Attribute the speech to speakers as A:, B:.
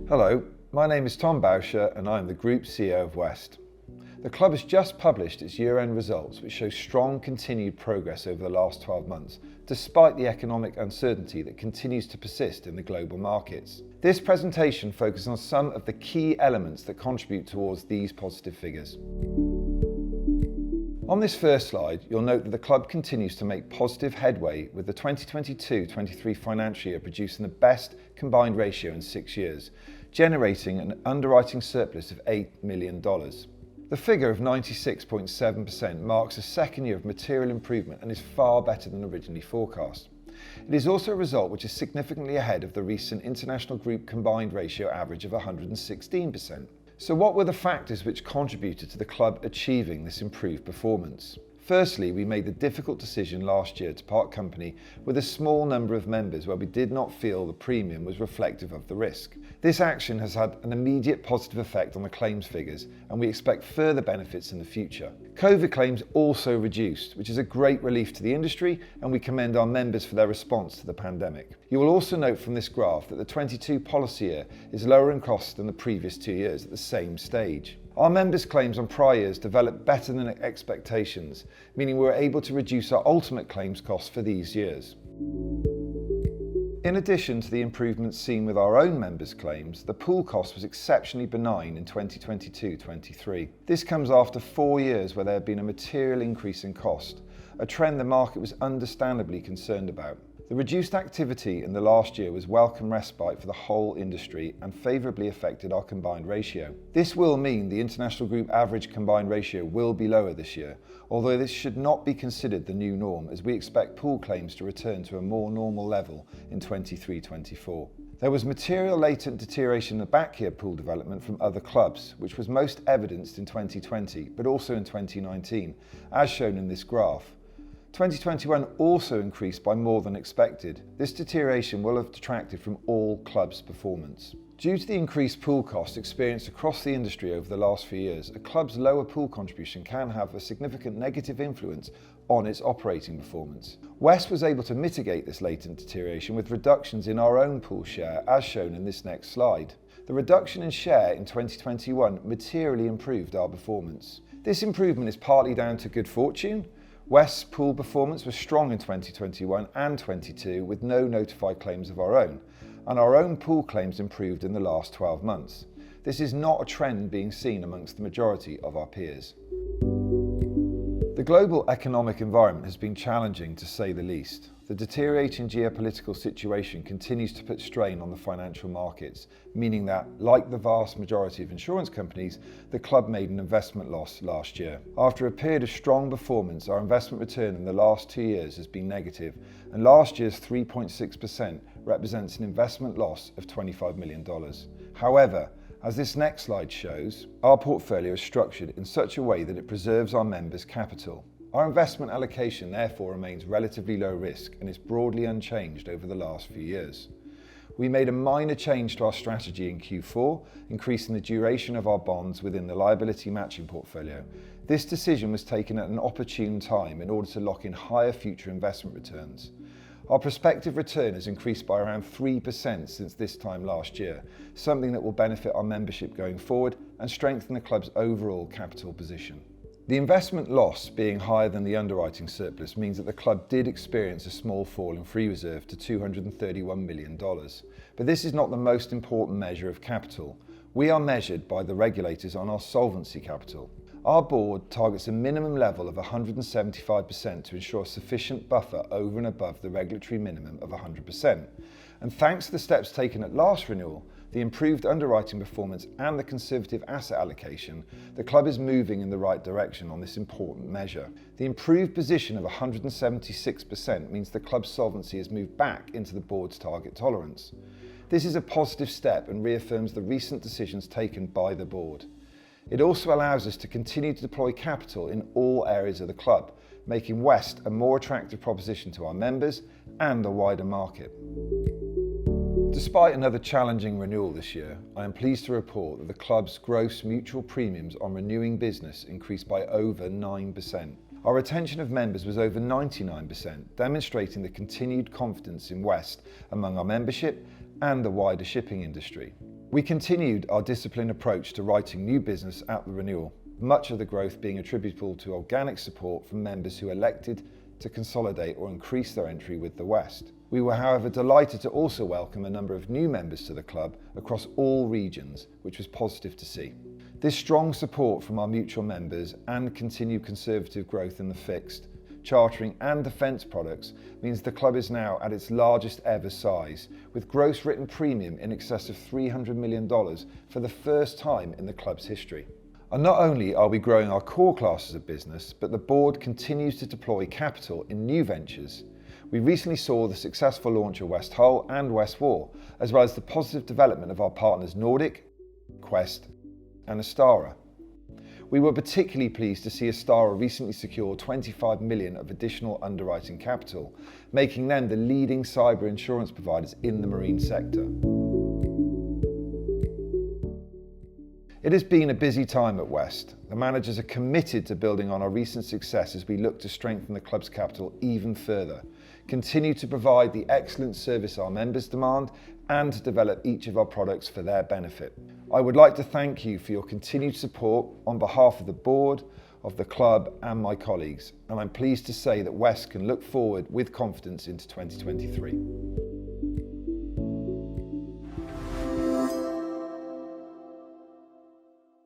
A: Hello, my name is Tom Boucher and I am the Group CEO of West. The club has just published its year-end results, which show strong continued progress over the last 12 months, despite the economic uncertainty that continues to persist in the global markets. This presentation focuses on some of the key elements that contribute towards these positive figures. On this first slide, you'll note that the club continues to make positive headway, with the 2022-23 financial year producing the best combined ratio in 6 years, generating an underwriting surplus of $8 million. The figure of 96.7% marks a second year of material improvement and is far better than originally forecast. It is also a result which is significantly ahead of the recent international group combined ratio average of 116%. So what were the factors which contributed to the club achieving this improved performance? Firstly, we made the difficult decision last year to part company with a small number of members where we did not feel the premium was reflective of the risk. This action has had an immediate positive effect on the claims figures, and we expect further benefits in the future. COVID claims also reduced, which is a great relief to the industry, and we commend our members for their response to the pandemic. You will also note from this graph that the 22 policy year is lower in cost than the previous 2 years at the same stage. Our members' claims on prior years developed better than expectations, meaning we were able to reduce our ultimate claims costs for these years. In addition to the improvements seen with our own members' claims, the pool cost was exceptionally benign in 2022-23. This comes after 4 years where there had been a material increase in cost, a trend the market was understandably concerned about. The reduced activity in the last year was welcome respite for the whole industry and favourably affected our combined ratio. This will mean the international group average combined ratio will be lower this year, although this should not be considered the new norm, as we expect pool claims to return to a more normal level in 23-24. There was material latent deterioration in the back year pool development from other clubs, which was most evidenced in 2020, but also in 2019, as shown in this graph. 2021 also increased by more than expected. This deterioration will have detracted from all clubs' performance. Due to the increased pool costs experienced across the industry over the last few years, a club's lower pool contribution can have a significant negative influence on its operating performance. West was able to mitigate this latent deterioration with reductions in our own pool share, as shown in this next slide. The reduction in share in 2021 materially improved our performance. This improvement is partly down to good fortune. West's pool performance was strong in 2021 and 22 with no notified claims of our own, and our own pool claims improved in the last 12 months. This is not a trend being seen amongst the majority of our peers. The global economic environment has been challenging to say the least. The deteriorating geopolitical situation continues to put strain on the financial markets, meaning that, like the vast majority of insurance companies, the club made an investment loss last year. After a period of strong performance, our investment return in the last 2 years has been negative, and last year's 3.6% represents an investment loss of $25 million. However, as this next slide shows, our portfolio is structured in such a way that it preserves our members' capital. Our investment allocation therefore remains relatively low risk and is broadly unchanged over the last few years. We made a minor change to our strategy in Q4, increasing the duration of our bonds within the liability matching portfolio. This decision was taken at an opportune time in order to lock in higher future investment returns. Our prospective return has increased by around 3% since this time last year, something that will benefit our membership going forward and strengthen the club's overall capital position. The investment loss being higher than the underwriting surplus means that the club did experience a small fall in free reserve to $231 million. But this is not the most important measure of capital. We are measured by the regulators on our solvency capital. Our board targets a minimum level of 175% to ensure sufficient buffer over and above the regulatory minimum of 100%. And thanks to the steps taken at last renewal, the improved underwriting performance and the conservative asset allocation, the club is moving in the right direction on this important measure. The improved position of 176% means the club's solvency has moved back into the board's target tolerance. This is a positive step and reaffirms the recent decisions taken by the board. It also allows us to continue to deploy capital in all areas of the club, making West a more attractive proposition to our members and the wider market. Despite another challenging renewal this year, I am pleased to report that the club's gross mutual premiums on renewing business increased by over 9%. Our retention of members was over 99%, demonstrating the continued confidence in West among our membership and the wider shipping industry. We continued our disciplined approach to writing new business at the renewal, much of the growth being attributable to organic support from members who elected to consolidate or increase their entry with the West. We were, however, delighted to also welcome a number of new members to the club across all regions, which was positive to see. This strong support from our mutual members and continued conservative growth in the fixed, chartering and defence products means the club is now at its largest ever size, with gross written premium in excess of $300 million for the first time in the club's history. And not only are we growing our core classes of business, but the board continues to deploy capital in new ventures. We recently saw the successful launch of West Hull and West Wall, as well as the positive development of our partners Nordic, Quest and Astara. We were particularly pleased to see Astara recently secure $25 million of additional underwriting capital, making them the leading cyber insurance providers in the marine sector. It has been a busy time at West. The managers are committed to building on our recent success as we look to strengthen the club's capital even further, continue to provide the excellent service our members demand, and to develop each of our products for their benefit. I would like to thank you for your continued support on behalf of the board, of the club and my colleagues, and I'm pleased to say that West can look forward with confidence into 2023.